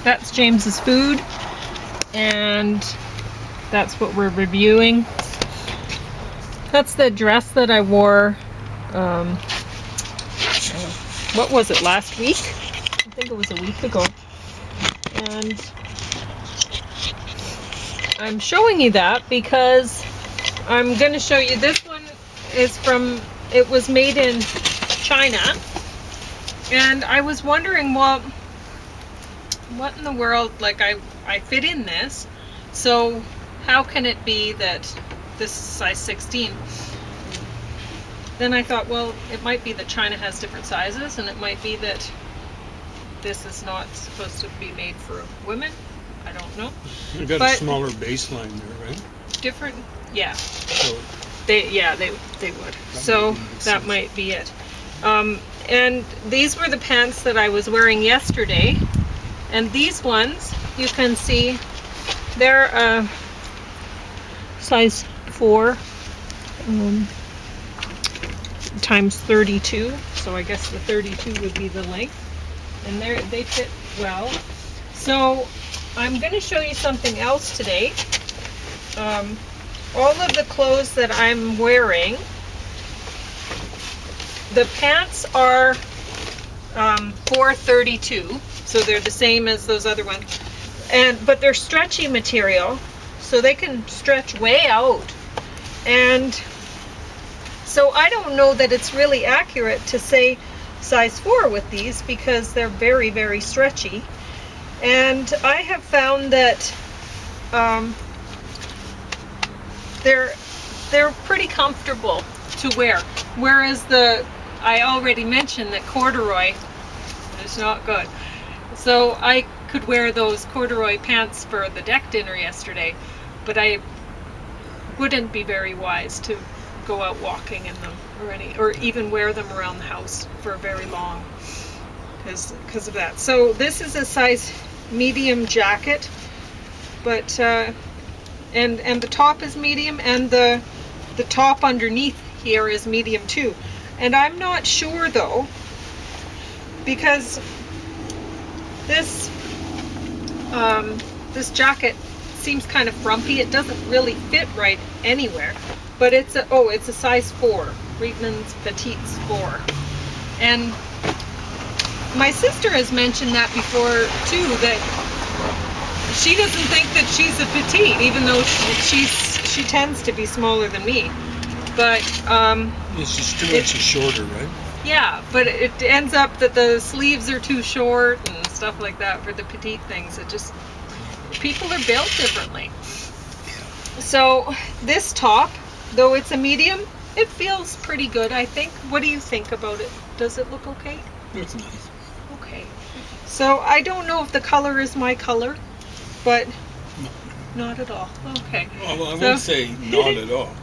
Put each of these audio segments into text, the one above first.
that's James's food, and that's what we're reviewing. That's the dress that I wore, what was it, last week? I think it was a week ago. And I'm showing you that because I'm going to show you this one is from, it was made in China. And I was wondering, well, what in the world, like I fit in this, so how can it be that this is size 16? Then I thought, well, it might be that China has different sizes, and it might be that this is not supposed to be made for women. I don't know. You got a smaller baseline there, right? Different, yeah. So they would. So that might be it. And these were the pants that I was wearing yesterday. And these ones, you can see, they're size 4 times 32. So I guess the 32 would be the length. And they fit well. So I'm going to show you something else today. All of the clothes that I'm wearing, the pants are 432, so they're the same as those other ones, but they're stretchy material, so they can stretch way out. And so I don't know that it's really accurate to say size 4 with these because they're very, very stretchy. And I have found that they're pretty comfortable to wear, whereas I already mentioned that corduroy is not good. So I could wear those corduroy pants for the deck dinner yesterday, but I wouldn't be very wise to go out walking in them or even wear them around the house for very long because of that. So this is a size medium jacket, but and the top is medium, and the top underneath here is medium too. And I'm not sure though, because this jacket seems kind of frumpy. It doesn't really fit right anywhere, but it's a size 4, Reitman's Petites 4. And my sister has mentioned that before too, that she doesn't think that she's a petite, even though she tends to be smaller than me. But it's just 2 inches shorter, right? Yeah, but it ends up that the sleeves are too short and stuff like that for the petite things. It just, people are built differently. So this top, though it's a medium, it feels pretty good, I think. What do you think about it? Does it look okay? It's nice. Okay. So I don't know if the color is my color, but not at all. Okay. Well, I won't say not at all.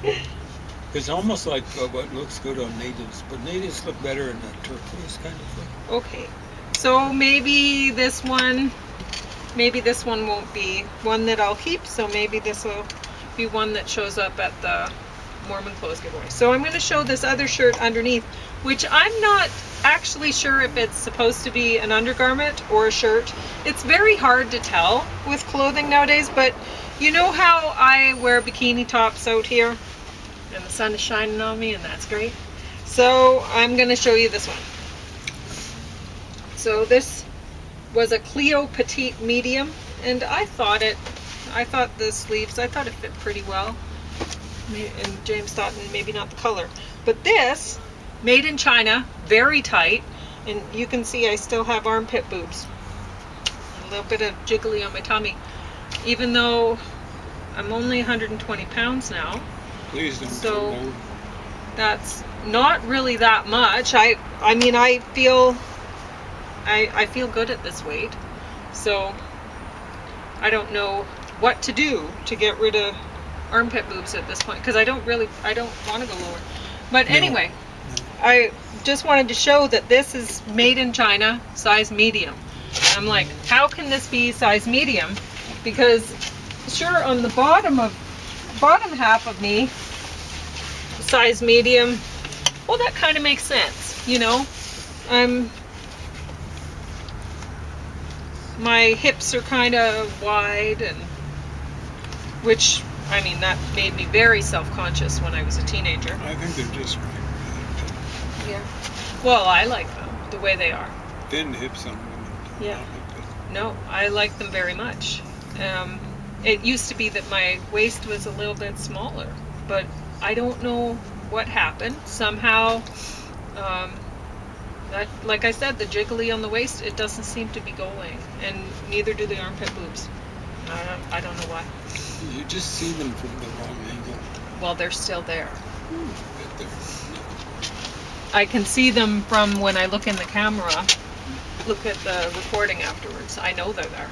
It's almost like what looks good on natives, but natives look better in that turquoise kind of thing. Okay. So maybe this one won't be one that I'll keep, so maybe this will be one that shows up at the Mormon clothes giveaway. So I'm going to show this other shirt underneath, which I'm not actually sure if it's supposed to be an undergarment or a shirt. It's very hard to tell with clothing nowadays, but you know how I wear bikini tops out here and the sun is shining on me, and that's great. So I'm going to show you this one. So this was a Clio Petite Medium, and I thought the sleeves, I thought it fit pretty well. And James thought maybe not the color. But this, made in China, very tight, and you can see I still have armpit boobs. A little bit of jiggly on my tummy. Even though I'm only 120 pounds now. Please don't. So that's not really that much. I mean, I feel good at this weight. So I don't know what to do to get rid of armpit boobs at this point, because I don't want to go lower. But anyway, I just wanted to show that this is made in China, size medium. I'm like, how can this be size medium? Because sure, on the bottom half of me, size medium, well, that kind of makes sense, you know. my hips are kind of wide, and which, I mean, that made me very self-conscious when I was a teenager. I think they're just right. Yeah. Well, I like them the way they are. Thin hips on women. Yeah. No, I like them very much. It used to be that my waist was a little bit smaller, but I don't know what happened. Somehow, that, like I said, the jiggly on the waist, it doesn't seem to be going, and neither do the armpit boobs. I don't know why. You just see them from the wrong angle. Well, they're still there. Right there. I can see them from when I look in the camera, look at the recording afterwards. I know they're there.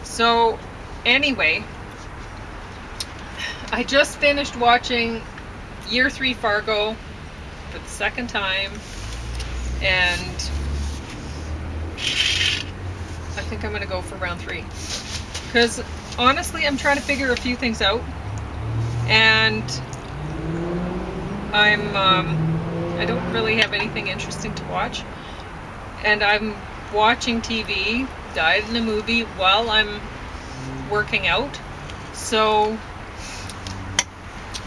So, anyway, I just finished watching Year 3 Fargo for the second time, and I think I'm going to go for round 3. Because, honestly, I'm trying to figure a few things out, and I don't really have anything interesting to watch, and I'm watching TV, died in a movie while I'm working out, so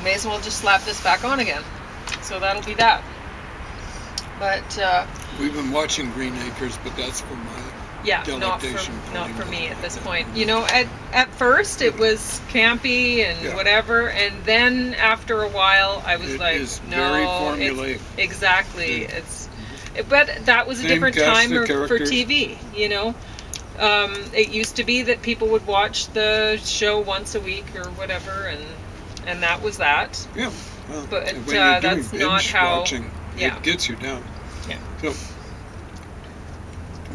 may as well just slap this back on again. So that'll be that. But we've been watching Green Acres, but that's for my delectation. Not for me at this point. You know, at first it was campy and whatever, and then after a while I was very formulaic. Exactly. But that was a different time for TV, you know. It used to be that people would watch the show once a week or whatever, and that was that. Yeah. Well, but that's not how. Watching, it gets you down. Yeah. So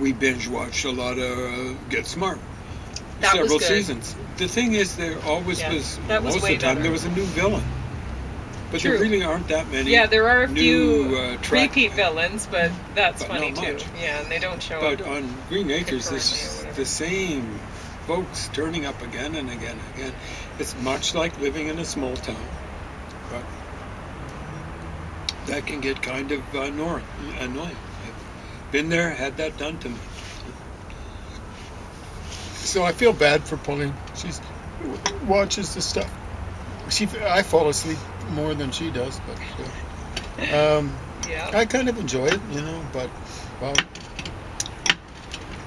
we binge watched a lot of Get Smart. Several seasons. The thing is, there always was most of the time there was a new villain. But there really aren't that many. Yeah, there are a new, few repeat villains, but that's funny too. Much. Yeah, and they don't show up. But up. on Green Acres, it's the same folks turning up again and again and again. It's much like living in a small town, but that can get kind of annoying. I've been there, had that done to me. So I feel bad for Pauline. She watches the stuff. I fall asleep more than she does, but I kind of enjoy it, you know, but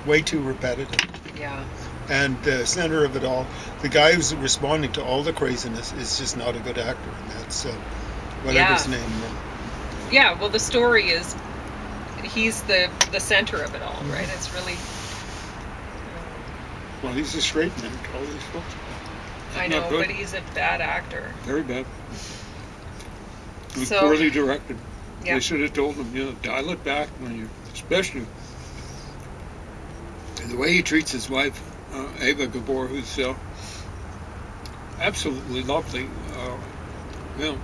way too repetitive. Yeah. And the center of it all, the guy who's responding to all the craziness is just not a good actor, and that's whatever his name. Yeah, well, the story is he's the center of it all, right? It's really. Well, he's a straight man to all these folks. I know, but he's a bad actor. Very bad. It was poorly directed. Yeah. They should have told him, you know, dial it back when you, especially the way he treats his wife, Ava Gabor, who's absolutely lovely. You know,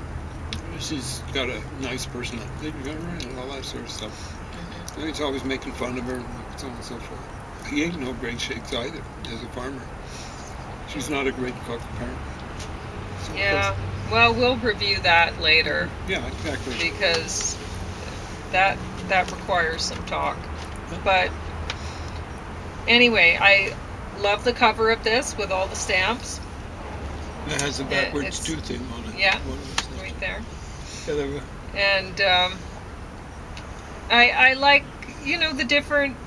she's got a nice personality and all that sort of stuff. And he's always making fun of her and so on and so forth. He ain't no great shakes either as a farmer. She's not a great cook, apparently. So yeah, well, we'll review that later. Yeah, exactly. Because that requires some talk. But anyway, I love the cover of this with all the stamps. It has a backwards tooth thing on it. Yeah, right there. Yeah, there we go. And I like, you know, the different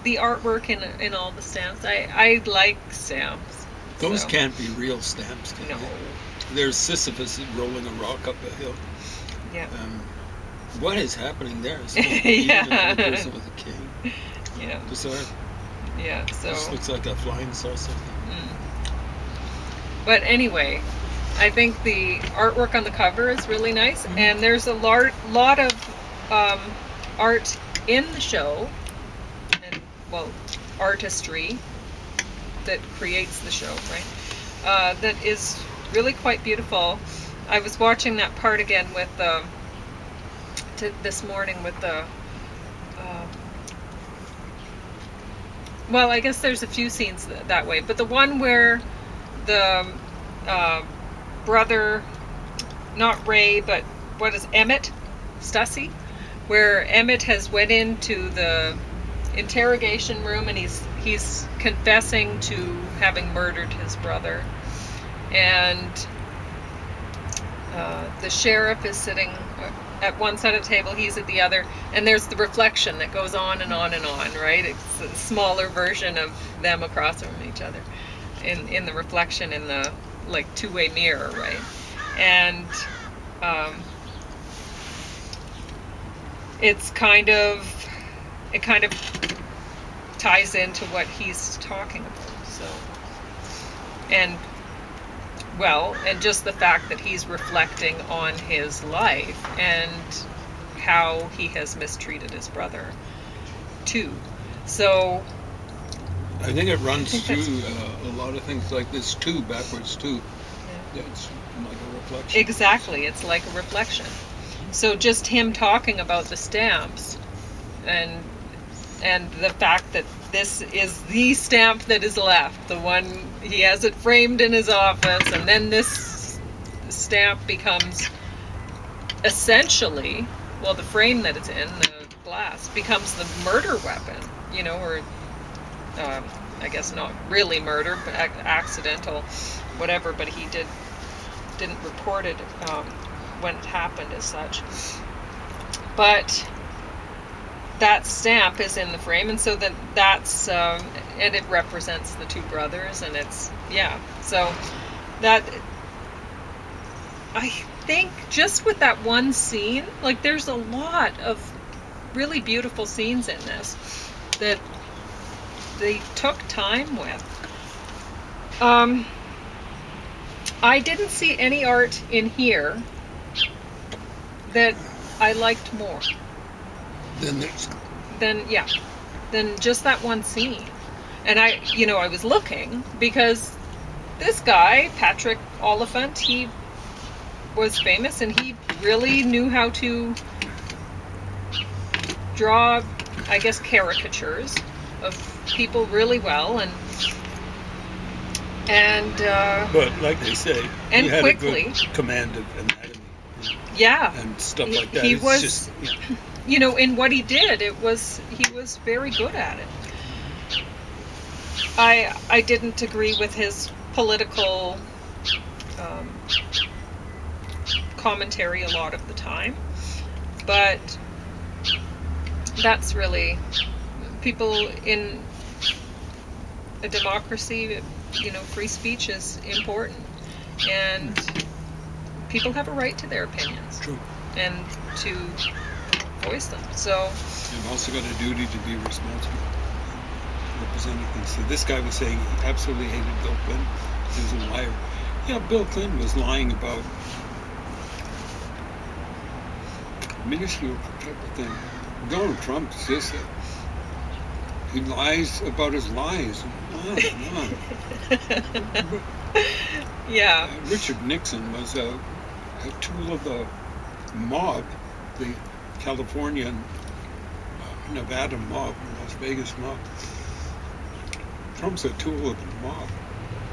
the artwork in all the stamps. I like stamps. Those can't be real stamps, can they? There's Sisyphus rolling a rock up a hill. Yeah. What is happening there? Is another person with a cane. Yeah. Bizarre. Yeah. So. This looks like a flying saucer. But anyway, I think the artwork on the cover is really nice, and there's a lot of art in the show. Well, artistry that creates the show, right? That is really quite beautiful. I was watching that part again with this morning with the. Well, I guess there's a few scenes that way, but the one where the brother, not Ray, but what is Emmett, Stussy, where Emmett has went into interrogation room, and he's confessing to having murdered his brother, and the sheriff is sitting at one side of the table, he's at the other, and there's the reflection that goes on and on and on, right? It's a smaller version of them across from each other in the reflection in the like two-way mirror, right? And it kind of ties into what he's talking about. So, and just the fact that he's reflecting on his life and how he has mistreated his brother too. So I think it runs through a lot of things like this too, backwards too. Yeah, it's like a reflection. Exactly, it's like a reflection. So just him talking about the stamps and the fact that this is the stamp that is left, the one he has it framed in his office, and then this stamp becomes essentially, well, the frame that it's in, the glass, becomes the murder weapon, or I guess not really murder, but accidental, whatever, but he didn't report it when it happened as such. But that stamp is in the frame, and so that's and it represents the two brothers, and it's so that I think just with that one scene, like there's a lot of really beautiful scenes in this that they took time with. I didn't see any art in here that I liked more than just that one scene. And I was looking because this guy, Patrick Oliphant, he was famous and he really knew how to draw, I guess, caricatures of people really well, and but like they say, and he had quickly, a good command of anatomy. Yeah, and stuff like that. He It's was, just, in what he did, he was very good at it. I didn't agree with his political commentary a lot of the time, but that's really, people in a democracy, free speech is important, and people have a right to their opinions. True. And to voice them. So you've also got a duty to be responsible, representing things. So this guy was saying he absolutely hated Bill Clinton. He was a liar. Yeah, Bill Clinton was lying about minuscule type of thing. Donald Trump is just he lies about his lies. On. Yeah. Richard Nixon was a tool of the mob, the California and Nevada mob, Las Vegas mob. Trump's a tool of the mob.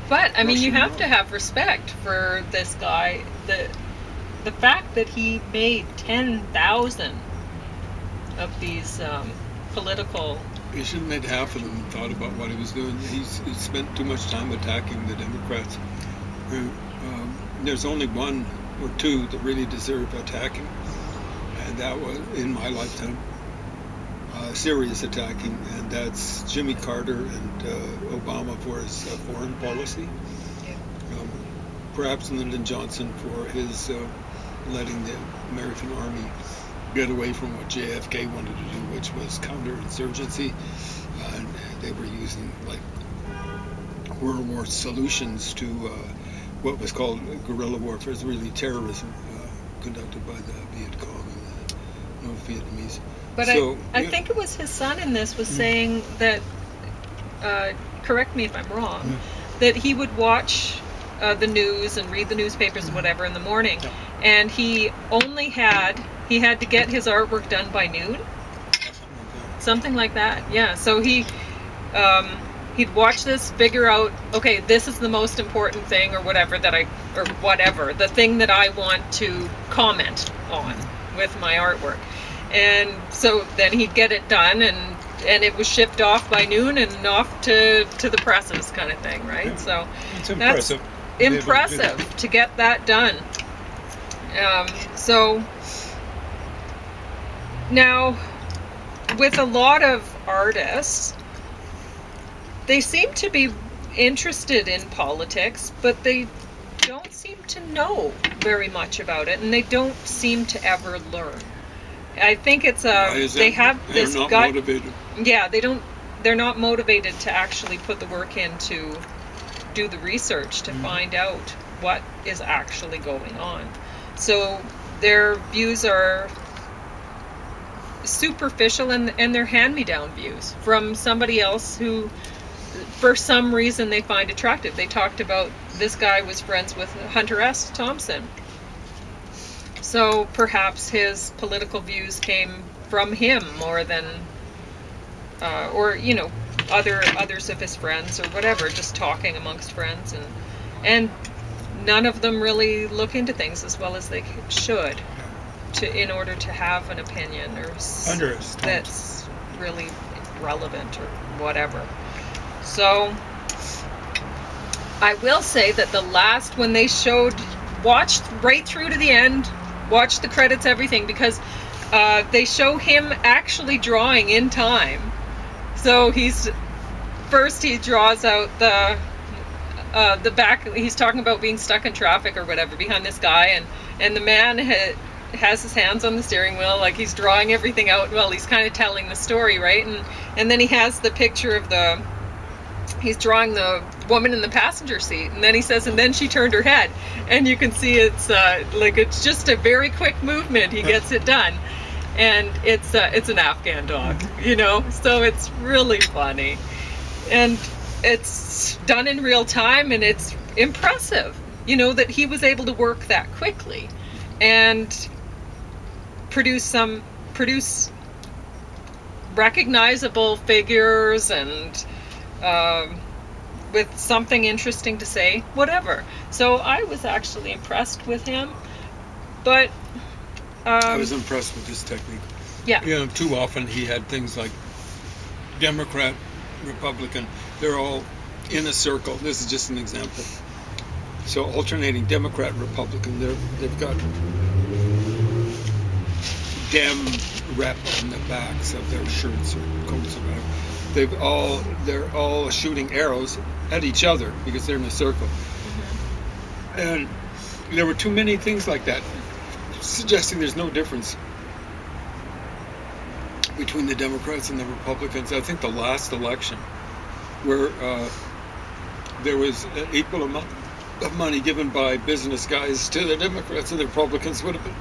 But I mean, you Russian have mob. to have respect for this guy. The fact that he made 10,000 of these political. He should have made half of them and thought about what he was doing. He spent too much time attacking the Democrats. There's only one or two that really deserve attacking, and that was, in my lifetime, serious attacking, and that's Jimmy Carter and Obama for his foreign policy. Yeah. Perhaps Lyndon Johnson for his letting the American army get away from what JFK wanted to do, which was counterinsurgency. And they were using like World War solutions to what was called guerrilla warfare. It's really terrorism conducted by the Viet Cong and the North Vietnamese. But so, I think it was his son in this was saying that, correct me if I'm wrong, that he would watch the news and read the newspapers and whatever in the morning, and he had to get his artwork done by noon, something like that. Yeah. So he'd watch this, figure out, okay, this is the most important thing, or whatever the thing that I want to comment on with my artwork. And so then he'd get it done, and and it was shipped off by noon and off to the presses, kind of thing, right? Yeah. So It's that's impressive. impressive to get that done. So now, with a lot of artists, they seem to be interested in politics, but they don't seem to know very much about it, and they don't seem to ever learn. I think it's Why is they that? have They're this not gut. motivated. Yeah, they're not motivated to actually put the work in to do the research to find out what is actually going on. So their views are superficial, and they're hand-me-down views from somebody else who, for some reason, they find attractive. They talked about this guy was friends with Hunter S. Thompson. So perhaps his political views came from him more than, or others of his friends or whatever, just talking amongst friends, and none of them really look into things as well as they should, in order to have an opinion or that's really relevant or whatever. So I will say that the last, when they watched right through to the end, watched the credits, everything, because they show him actually drawing in time. So he draws out the back. He's talking about being stuck in traffic or whatever behind this guy, and the man has his hands on the steering wheel, like he's drawing everything out while he's kind of telling the story, right? And then he has the picture of he's drawing the woman in the passenger seat, and then he says, and then she turned her head, and you can see it's just a very quick movement. He gets it done, and it's an Afghan dog, so it's really funny, and it's done in real time, and it's impressive, that he was able to work that quickly and produce recognizable figures and with something interesting to say, whatever. So I was actually impressed with him, but I was impressed with his technique. Yeah. Too often he had things like Democrat, Republican, they're all in a circle. This is just an example. So alternating Democrat, Republican, they've got Dem rep on the backs of their shirts or coats or whatever. They're all shooting arrows at each other because they're in a circle. And there were too many things like that, suggesting there's no difference between the Democrats and the Republicans. I think the last election, where there was an equal amount of money given by business guys to the Democrats, and the Republicans would have been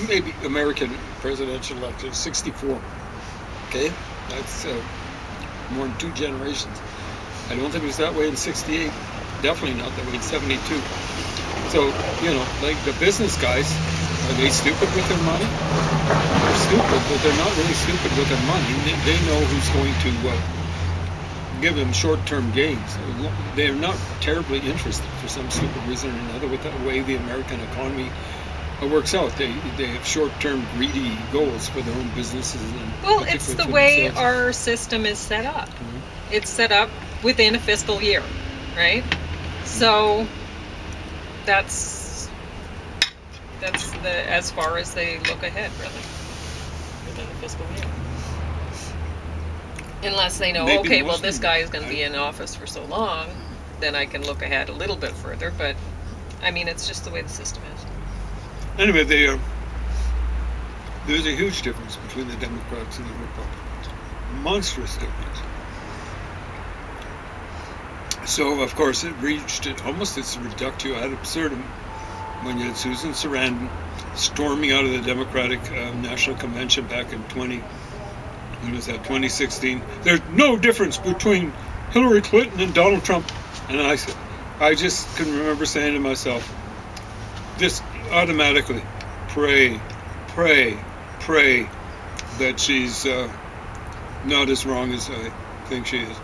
maybe American presidential election 64. Okay, that's more than 2 generations. I don't think it was that way in 68. Definitely not that way in 72. So, like the business guys, are they stupid with their money? They're stupid, but they're not really stupid with their money. They know who's going to give them short-term gains. They're not terribly interested for some stupid reason or another with the way the American economy works out. They have short-term greedy goals for their own businesses. Well, it's the way our system is set up. Mm-hmm. It's set up within a fiscal year, right? So that's as far as they look ahead, really, within the fiscal year. Unless they know, Maybe okay, well, this guy is going to be in office for so long, then I can look ahead a little bit further. But I mean, it's just the way the system is. Anyway, there's a huge difference between the Democrats and the Republicans. Monstrous difference. So, of course, it reached almost its reductio ad absurdum when you had Susan Sarandon storming out of the Democratic National Convention back in 2016. There's no difference between Hillary Clinton and Donald Trump. And I just can remember saying to myself, just automatically, pray that she's not as wrong as I think she is.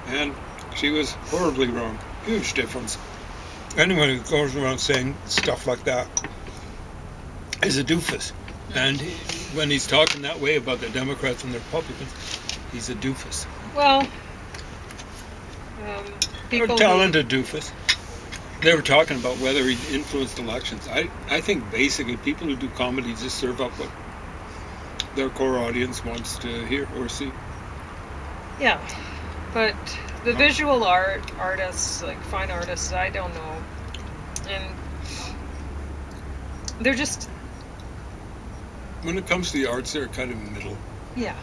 And she was horribly wrong. Huge difference. Anyone who goes around saying stuff like that is a doofus. And when he's talking that way about the Democrats and the Republicans, He's a doofus. Well, Or people talented doofus. They were talking about whether he influenced elections. I think basically people who do comedy just serve up what their core audience wants to hear or see. yeah, but the visual artists, like fine artists, I don't know, and they're just When it comes to the arts, they're kind of middle. yeah.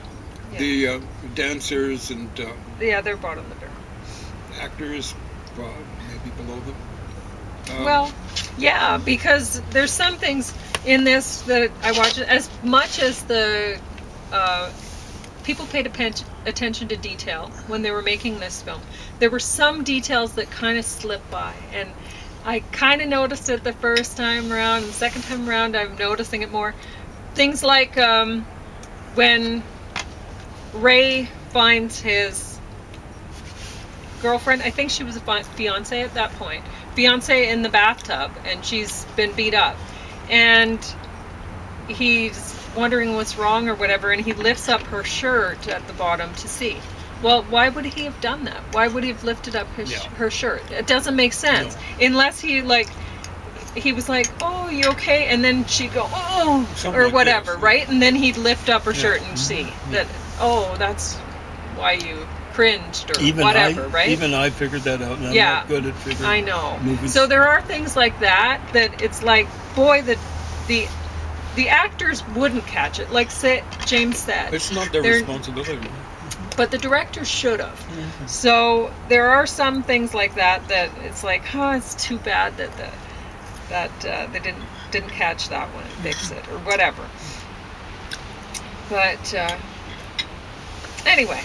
The dancers and Yeah, they're bottom of the barrel. actors, maybe below them. Well, yeah, because there's some things in this that I watch as much as the people paid attention to detail when they were making this film. There were some details that kind of slipped by, and I kind of noticed it the first time around, and the second time around I'm noticing it more. Things like when Ray finds his girlfriend, I think she was a fiance at that point, fiance in the bathtub, and she's been beat up, and he's wondering what's wrong or whatever, and he lifts up her shirt at the bottom to see. Well, why would he have done that? Why would he have lifted up her shirt? It doesn't make sense. No. Unless he was like, oh, you okay? And then she'd go, oh, Something or like whatever, this. right? And then he'd lift up her shirt and see that, oh, that's why you cringed or whatever, right? Even I figured that out, and I'm Yeah. not good at figuring I know. movies. So there are things like that it's like, boy, the actors wouldn't catch it. Like James said, It's not their responsibility. but the director should have. So there are some things like that it's like, it's too bad that they didn't catch that one and fix it or whatever. But anyway,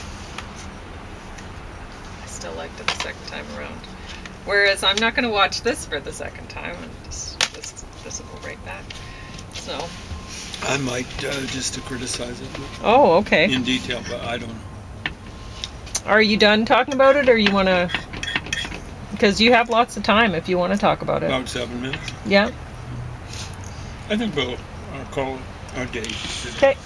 I still liked it the second time around. Whereas I'm not going to watch this for the second time, and this will go right back. So. I might just to criticize it Oh, okay. in detail, but I don't know. Are you done talking about it, or you want to? Because you have lots of time if you want to talk about it. About 7 minutes. Yeah. I think we'll call it our day. Okay.